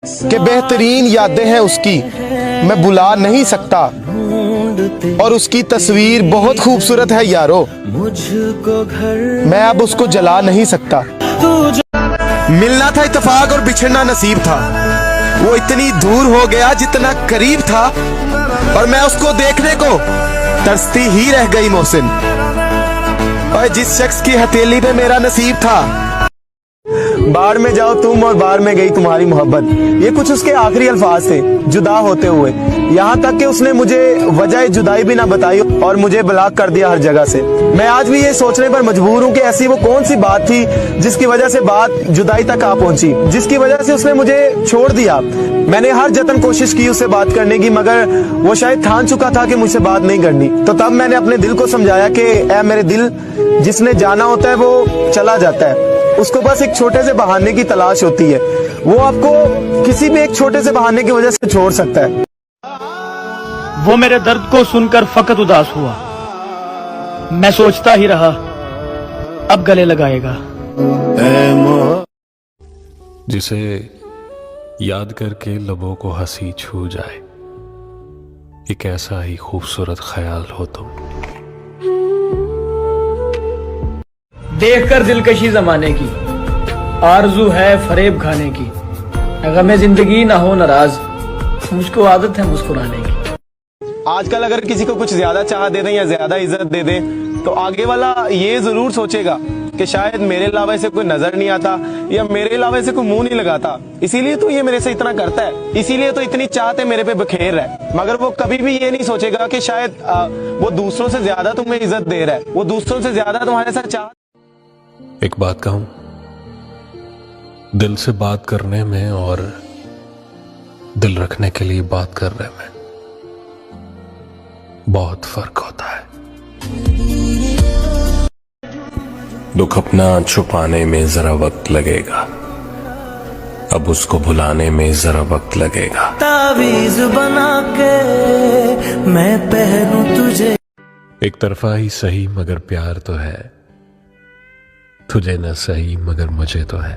कि बेहतरीन यादें हैं उसकी, मैं भुला नहीं सकता। और उसकी तस्वीर बहुत खूबसूरत है यारो, मैं अब उसको जला नहीं सकता। मिलना था इत्तेफाक और बिछड़ना नसीब था। वो इतनी दूर हो गया जितना करीब था, और मैं उसको देखने को तरसती ही रह गई मोहसिन। और जिस शख्स की हथेली पे मेरा नसीब था, बाढ़ में जाओ तुम और बाढ़ में गई तुम्हारी मोहब्बत, ये कुछ उसके आखिरी अल्फाज थे जुदा होते हुए। यहाँ तक कि उसने मुझे वजह जुदाई भी ना बताई और मुझे ब्लॉक कर दिया हर जगह से। मैं आज भी ये सोचने पर मजबूर हूँ कि ऐसी वो कौन सी बात थी जिसकी वजह से बात जुदाई तक आ पहुंची, जिसकी वजह से उसने मुझे छोड़ दिया। मैंने हर जतन कोशिश की उससे बात करने की, मगर वो शायद ठान चुका था कि मुझसे बात नहीं करनी। तो तब मैंने अपने दिल को समझाया कि ऐ मेरे दिल, जिसने जाना होता है वो चला जाता है, उसको बस एक छोटे से बहाने की तलाश होती है। वो आपको किसी भी एक छोटे से बहाने की वजह से छोड़ सकता है। वो मेरे दर्द को सुनकर फकत उदास हुआ, मैं सोचता ही रहा अब गले लगाएगा। जिसे याद करके लबों को हंसी छू जाए, एक ऐसा ही खूबसूरत ख्याल हो तुम। देखकर दिलकशी जमाने की, आरजू है फरेब खाने की, गमे जिंदगी ना हो नाराज, मुझको आदत है मुस्कुराने की। आजकल अगर किसी को कुछ ज्यादा चाह दे दें या ज्यादा इज्जत दे दें, तो आगे वाला ये जरूर सोचेगा कि शायद मेरे अलावा इसे कोई नजर नहीं आता या मेरे अलावा इसे कोई मुंह नहीं लगाता, इसीलिए तो ये मेरे से इतना करता है, इसीलिए तो इतनी चाहत है मेरे पे बखेर रहा है। मगर वो कभी भी ये नहीं सोचेगा कि शायद वो दूसरों से ज्यादा तुम्हें इज्जत दे रहा है, वो दूसरों से ज्यादा तुम्हारे साथ चाह। एक बात कहूं, दिल से बात करने में और दिल रखने के लिए बात करने में बहुत फर्क होता है। दुख अपना छुपाने में जरा वक्त लगेगा, अब उसको भुलाने में जरा वक्त लगेगा। तावीज बना के मैं पहनूं तुझे। एक तरफा ही सही मगर प्यार तो है, तुझे न सही मगर मुझे तो है।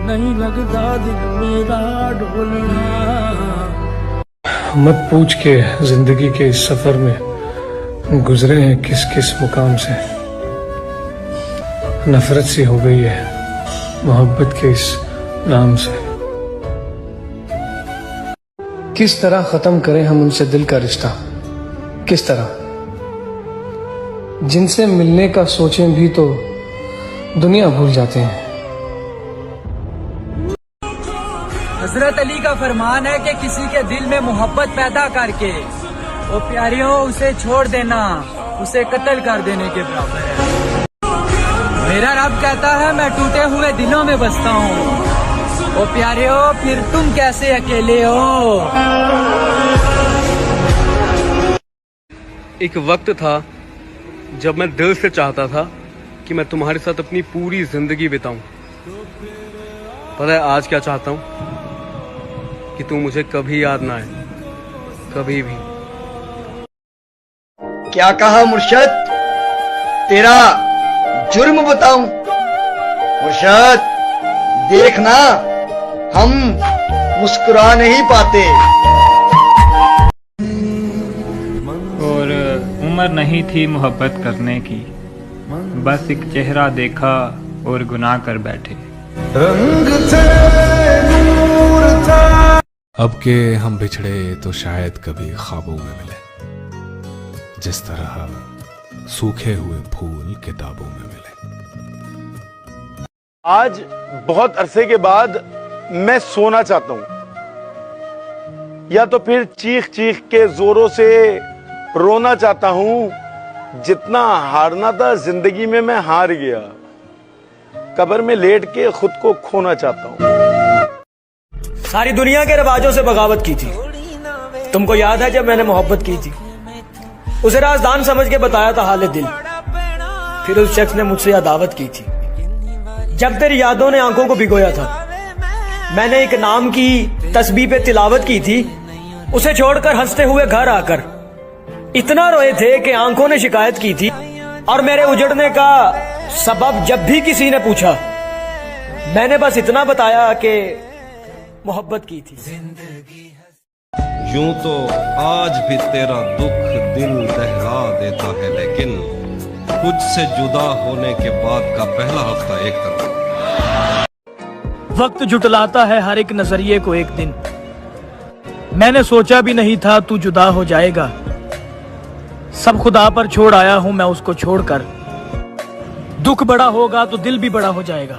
नहीं लगता दिल मेरा ढोलना। मत पूछ के जिंदगी के इस सफर में गुजरे हैं किस किस मुकाम से, नफरत सी हो गई है मोहब्बत के इस नाम से। किस तरह खत्म करें हम उनसे दिल का रिश्ता, किस तरह, जिनसे मिलने का सोचें भी तो दुनिया भूल जाते हैं। हजरत अली का फरमान है कि किसी के दिल में मोहब्बत पैदा करके वो प्यारियों उसे छोड़ देना उसे कत्ल कर देने के बराबर है। मेरा रब कहता है मैं टूटे हुए दिलों में बसता हूँ। ओ प्यारियों फिर तुम कैसे अकेले हो। एक वक्त था जब मैं दिल से चाहता था कि मैं तुम्हारे साथ अपनी पूरी जिंदगी बिताऊं। पता है आज क्या चाहता हूं? कि तू मुझे कभी याद ना आए, कभी भी। क्या कहा मुर्शद, तेरा जुर्म बताऊं? मुर्शद देखना, हम मुस्कुरा नहीं पाते। और उम्र नहीं थी मोहब्बत करने की, बस एक चेहरा देखा और गुनाह कर बैठे। रंग थे नूर था। अब के हम बिछड़े तो शायद कभी ख्वाबों में मिले, जिस तरह सूखे हुए फूल किताबों में मिले। आज बहुत अरसे के बाद मैं सोना चाहता हूं, या तो फिर चीख चीख के जोरों से रोना चाहता हूं। जितना हारना था जिंदगी में मैं हार गया, कब्र में लेट के खुद को खोना चाहता हूं। सारी दुनिया के रिवाजों से बगावत की थी। तुमको याद है जब मैंने मोहब्बत की थी, उसे राजदान समझ के बताया था हाले दिल, फिर उस शख्स ने मुझसे अदावत की थी। जब तेरी यादों ने आंखों को भिगोया था, मैंने एक नाम की तस्बीह पे तिलावत की थी। उसे छोड़कर हंसते हुए घर आकर इतना रोए थे कि आंखों ने शिकायत की थी। और मेरे उजड़ने का सबब जब भी किसी ने पूछा, मैंने बस इतना बताया कि मोहब्बत की थी। यूं तो आज भी तेरा दुख दिल दहला देता है, लेकिन खुद से जुदा होने के बाद का पहला हफ्ता एक तरफ। वक्त जुटलाता है हर एक नजरिए को एक दिन। मैंने सोचा भी नहीं था तू जुदा हो जाएगा। सब खुदा पर छोड़ आया हूं मैं उसको छोड़कर। दुख बड़ा होगा तो दिल भी बड़ा हो जाएगा।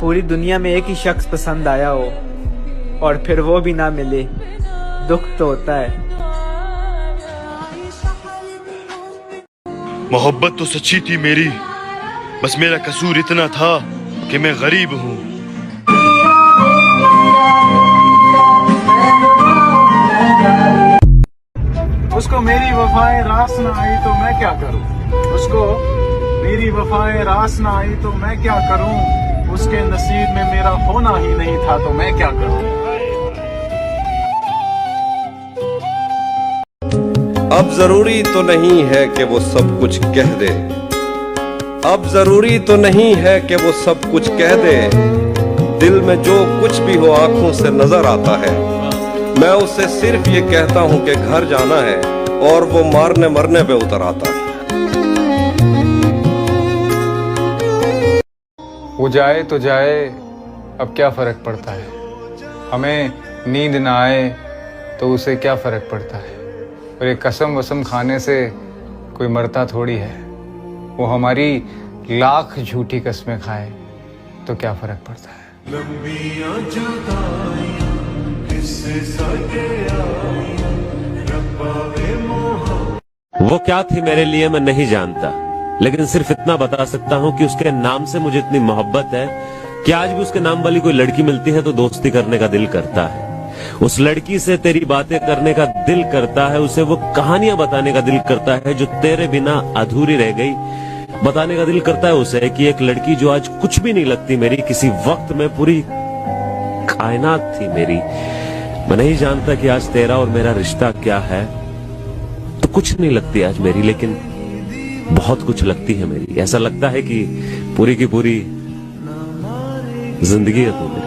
पूरी दुनिया में एक ही शख्स पसंद आया हो और फिर वो भी ना मिले, दुख तो होता है। मोहब्बत तो सच्ची थी मेरी, बस मेरा कसूर इतना था कि मैं गरीब हूँ। उसको मेरी वफाएं रास ना आई तो मैं क्या करूं, उसको मेरी वफाएं रास ना आई तो मैं क्या करूं, उसके नसीब में मेरा होना ही नहीं था तो मैं क्या करूं। अब जरूरी तो नहीं है कि वो सब कुछ कह दे, अब जरूरी तो नहीं है कि वो सब कुछ कह दे, दिल में जो कुछ भी हो आंखों से नजर आता है। मैं उससे सिर्फ ये कहता हूँ कि घर जाना है और वो मारने मरने पे उतर आता है। वो जाए तो जाए, अब क्या फर्क पड़ता है। हमें नींद ना आए तो उसे क्या फर्क पड़ता है। और ये कसम वसम खाने से कोई मरता थोड़ी है। वो हमारी लाख झूठी कस्में खाए तो क्या फर्क पड़ता है। वो क्या थी मेरे लिए मैं नहीं जानता, लेकिन सिर्फ इतना बता सकता हूँ कि उसके नाम से मुझे इतनी मोहब्बत है कि आज भी उसके नाम वाली कोई लड़की मिलती है तो दोस्ती करने का दिल करता है। उस लड़की से तेरी बातें करने का दिल करता है, उसे वो कहानियां बताने का दिल करता है जो तेरे बिना अधूरी रह गई। बताने का दिल करता है उसे कि एक लड़की जो आज कुछ भी नहीं लगती मेरी, किसी वक्त में पूरी कायनात थी मेरी। मैं नहीं जानता कि आज तेरा और मेरा रिश्ता क्या है, तो कुछ नहीं लगती आज मेरी, लेकिन बहुत कुछ लगती है मेरी। ऐसा लगता है कि पूरी की पूरी जिंदगी है तू मेरी।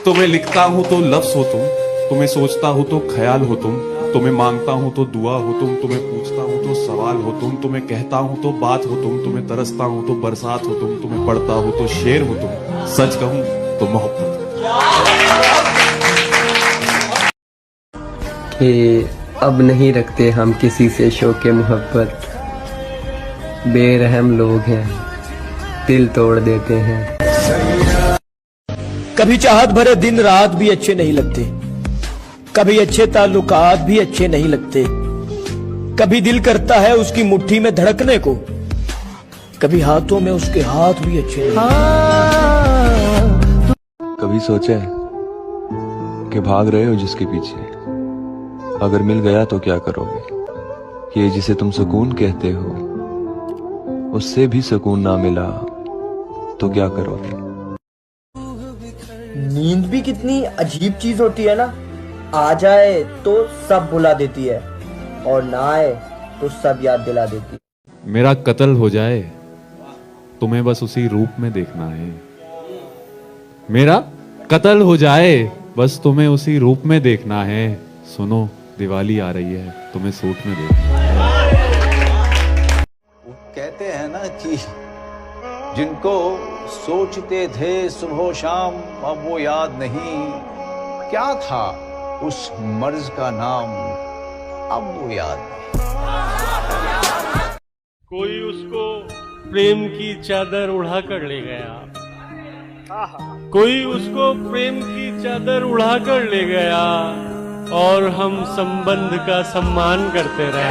तुम्हें लिखता हूँ तो लफ्ज हो तुम, तुम्हें सोचता हूँ तो ख्याल हो तुम, तुम्हें मांगता हूँ तो दुआ हो तुम, तुम्हें पूछता हूँ तो सवाल हो तुम, तुम्हें कहता हूँ तो बात हो तुम, तुम्हें तरसता हूँ तो बरसात हो तुम, तुम्हें पढ़ता हूँ तो शेर हो तुम, सच कहूँ तो मोहब्बत। कि अब नहीं रखते हम किसी से शौक़े मोहब्बत, बेरहम लोग हैं दिल तोड़ देते हैं। कभी चाहत भरे दिन रात भी अच्छे नहीं लगते, कभी अच्छे ताल्लुकात भी अच्छे नहीं लगते। कभी दिल करता है उसकी मुट्ठी में धड़कने को, कभी हाथों में उसके हाथ भी अच्छे नहीं। कभी सोचा है कि भाग रहे हो जिसके पीछे, अगर मिल गया तो क्या करोगे। ये जिसे तुम सुकून कहते हो, उससे भी सुकून ना मिला तो क्या करोगे। नींद भी कितनी अजीब चीज होती है ना, आ जाए तो सब भुला देती है और ना आए तो सब याद दिला देती है। मेरा कत्ल हो जाए तुम्हें बस उसी रूप में देखना है, मेरा कत्ल हो जाए बस तुम्हें उसी रूप में देखना है। सुनो दिवाली आ रही है, तुम्हें सूट में देखना है। कहते हैं ना कि जिनको सोचते थे सुबह शाम अब वो याद नहीं, क्या था उस मर्ज का नाम अब वो याद नहीं। कोई उसको प्रेम की चादर उड़ा कर ले गया, कोई उसको प्रेम की चादर उड़ा कर ले गया और हम संबंध का सम्मान करते रहे।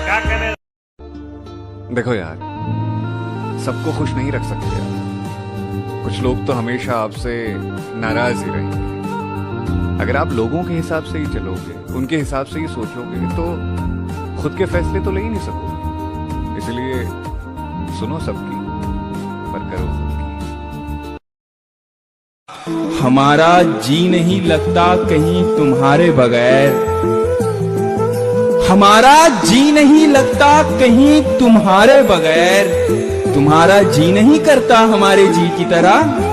क्या कहने? देखो यार, सबको खुश नहीं रख सकते यार। कुछ लोग तो हमेशा आपसे नाराज ही रहेंगे। अगर आप लोगों के हिसाब से ही चलोगे, उनके हिसाब से ही सोचोगे, तो खुद के फैसले तो ले ही नहीं सकोगे। इसलिए सुनो सबकी, पर करो खुद की। हमारा जी नहीं लगता कहीं तुम्हारे बगैर, हमारा जी नहीं लगता कहीं तुम्हारे बगैर, तुम्हारा जी नहीं करता हमारे जी की तरह।